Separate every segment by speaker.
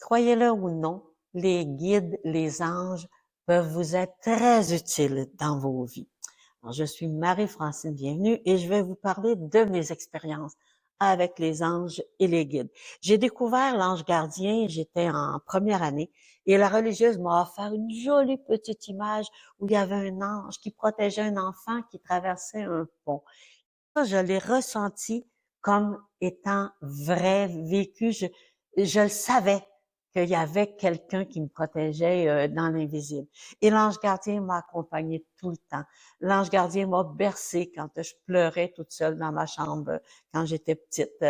Speaker 1: Croyez-le ou non, les guides, les anges peuvent vous être très utiles dans vos vies. Alors, je suis Marie-Francine Bienvenue et je vais vous parler de mes expériences avec les anges et les guides. J'ai découvert l'ange gardien, j'étais en première année et la religieuse m'a offert une jolie petite image où il y avait un ange qui protégeait un enfant qui traversait un pont. Ça, je l'ai ressenti comme étant vrai, vécu. Je le savais qu'il y avait quelqu'un qui me protégeait dans l'invisible. Et l'ange gardien m'a accompagné tout le temps. L'ange gardien m'a bercé quand je pleurais toute seule dans ma chambre quand j'étais petite.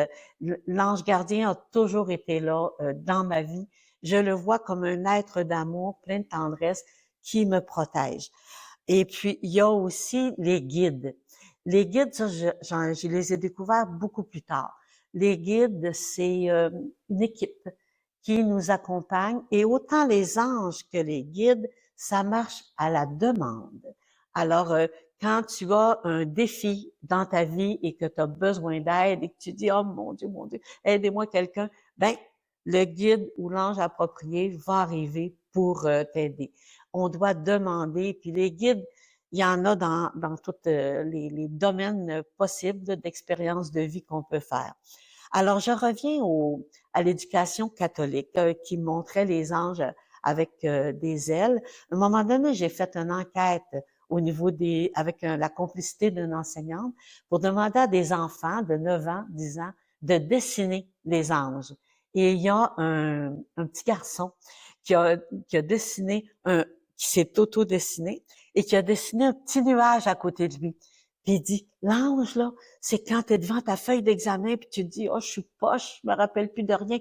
Speaker 1: L'ange gardien a toujours été là dans ma vie. Je le vois comme un être d'amour, plein de tendresse, qui me protège. Et puis, il y a aussi les guides. Les guides, ça, je les ai découverts beaucoup plus tard. Les guides, c'est une équipe qui nous accompagne et autant les anges que les guides, ça marche à la demande. Alors, quand tu as un défi dans ta vie et que tu as besoin d'aide et que tu dis, oh mon Dieu, aidez-moi quelqu'un, ben, le guide ou l'ange approprié va arriver pour t'aider. On doit demander, puis les guides, il y en a dans tous les domaines possibles d'expérience de vie qu'on peut faire. Alors, je reviens à l'éducation catholique qui montrait les anges avec des ailes. À un moment donné, j'ai fait une enquête au niveau avec la complicité d'une enseignante pour demander à des enfants de 9 ans, 10 ans de dessiner les anges. Et il y a un petit garçon qui a dessiné qui s'est auto-dessiné et qui a dessiné un petit nuage à côté de lui. Puis il dit, l'ange, là, c'est quand tu es devant ta feuille d'examen puis tu te dis, oh, je suis poche, je me rappelle plus de rien.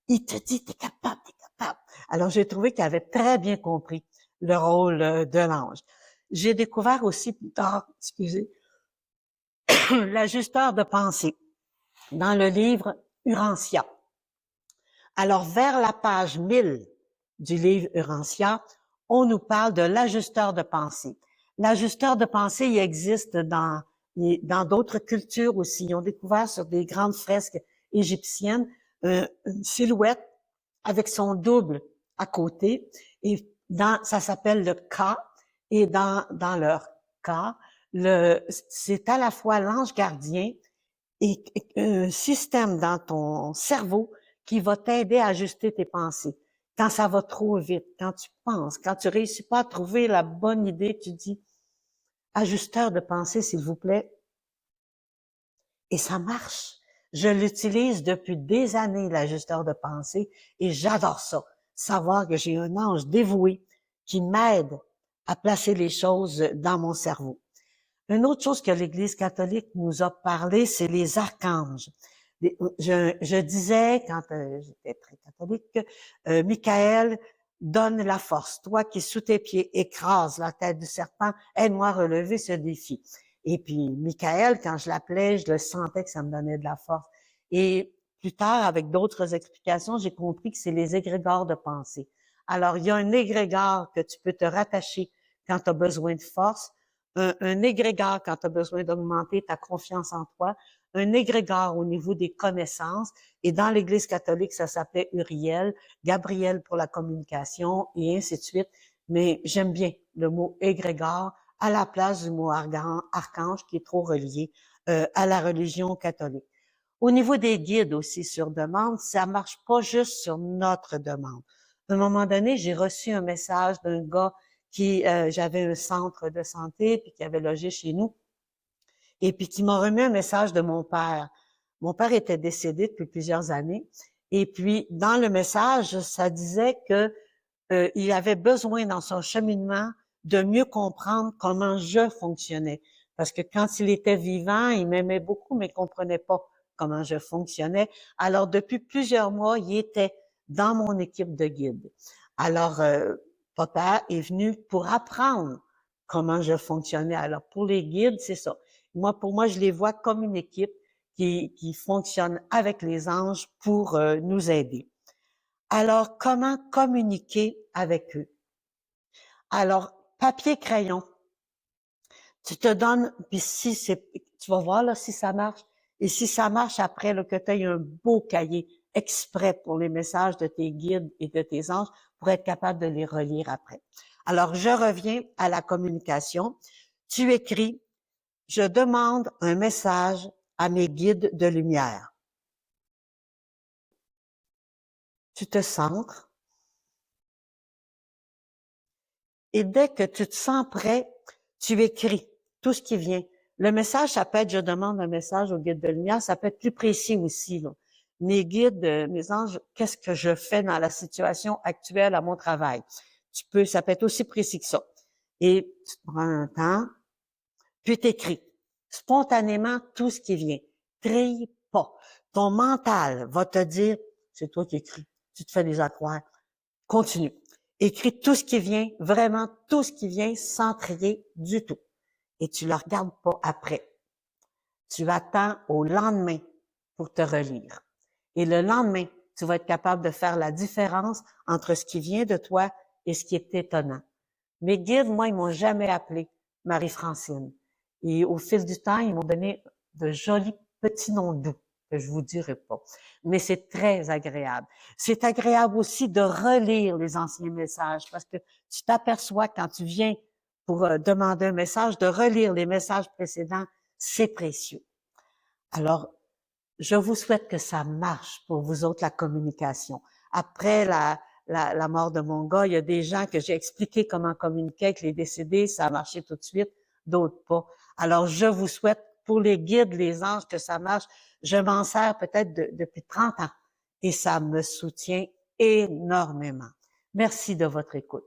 Speaker 1: Il te dit, t'es capable, t'es capable. Alors, j'ai trouvé qu'il avait très bien compris le rôle de l'ange. J'ai découvert aussi plus tard, excusez, l'ajusteur de pensée dans le livre Urantia. Alors, vers la page 1000 du livre Urantia, on nous parle de l'ajusteur de pensée. L'ajusteur de pensée, il existe dans d'autres cultures aussi. Ils ont découvert sur des grandes fresques égyptiennes une silhouette avec son double à côté. Et ça s'appelle le Ka. Et dans leur cas, c'est à la fois l'ange gardien et un système dans ton cerveau qui va t'aider à ajuster tes pensées. Quand ça va trop vite, quand tu penses, quand tu réussis pas à trouver la bonne idée, tu dis, ajusteur de pensée, s'il vous plaît. Et ça marche. Je l'utilise depuis des années, l'ajusteur de pensée, et j'adore ça. Savoir que j'ai un ange dévoué qui m'aide à placer les choses dans mon cerveau. Une autre chose que l'Église catholique nous a parlé, c'est les archanges. Je disais, quand j'étais très catholique, que Michael donne la force. Toi qui, sous tes pieds, écrase la tête du serpent, aide-moi à relever ce défi. Et puis, Michael, quand je l'appelais, je le sentais que ça me donnait de la force. Et plus tard, avec d'autres explications, j'ai compris que c'est les égrégores de pensée. Alors, il y a un égrégore que tu peux te rattacher quand tu as besoin de force, un égrégore quand tu as besoin d'augmenter ta confiance en toi, un égrégore au niveau des connaissances. Et dans l'Église catholique, ça s'appelait Uriel, Gabriel pour la communication, et ainsi de suite. Mais j'aime bien le mot égrégore à la place du mot archange qui est trop relié à la religion catholique. Au niveau des guides aussi sur demande, ça marche pas juste sur notre demande. À un moment donné, j'ai reçu un message d'un gars j'avais un centre de santé puis qui avait logé chez nous et puis qui m'a remis un message de mon père. Mon père était décédé depuis plusieurs années et puis dans le message, ça disait que il avait besoin dans son cheminement de mieux comprendre comment je fonctionnais parce que quand il était vivant, il m'aimait beaucoup mais il comprenait pas comment je fonctionnais. Alors depuis plusieurs mois, il était dans mon équipe de guide. Alors papa est venu pour apprendre comment je fonctionnais. Alors, pour les guides, c'est ça. Pour moi, je les vois comme une équipe qui fonctionne avec les anges pour nous aider. Alors, comment communiquer avec eux? Alors, papier, crayon. Tu te donnes, puis tu vas voir là si ça marche. Et si ça marche après, là, que tu aies un beau cahier exprès pour les messages de tes guides et de tes anges pour être capable de les relire après. Alors, je reviens à la communication. Tu écris, je demande un message à mes guides de lumière. Tu te centres. Et dès que tu te sens prêt, tu écris tout ce qui vient. Le message, ça peut être, je demande un message au guide de lumière, ça peut être plus précis aussi, là. Mes guides, mes anges, qu'est-ce que je fais dans la situation actuelle à mon travail? Ça peut être aussi précis que ça. Et tu te prends un temps, puis t'écris spontanément tout ce qui vient. Trie pas. Ton mental va te dire, c'est toi qui écris, tu te fais des accroires. Continue. Écris tout ce qui vient, vraiment tout ce qui vient sans trier du tout. Et tu le regardes pas après. Tu attends au lendemain pour te relire. Et le lendemain, tu vas être capable de faire la différence entre ce qui vient de toi et ce qui est étonnant. Mes guides, moi, ils m'ont jamais appelé Marie-Francine. Et au fil du temps, ils m'ont donné de jolis petits noms doux que je vous dirai pas. Mais c'est très agréable. C'est agréable aussi de relire les anciens messages parce que tu t'aperçois quand tu viens pour demander un message, de relire les messages précédents, c'est précieux. Alors, je vous souhaite que ça marche pour vous autres, la communication. Après la mort de mon gars, il y a des gens que j'ai expliqué comment communiquer avec les décédés, ça a marché tout de suite, d'autres pas. Alors, je vous souhaite, pour les guides, les anges, que ça marche. Je m'en sers peut-être depuis 30 ans et ça me soutient énormément. Merci de votre écoute.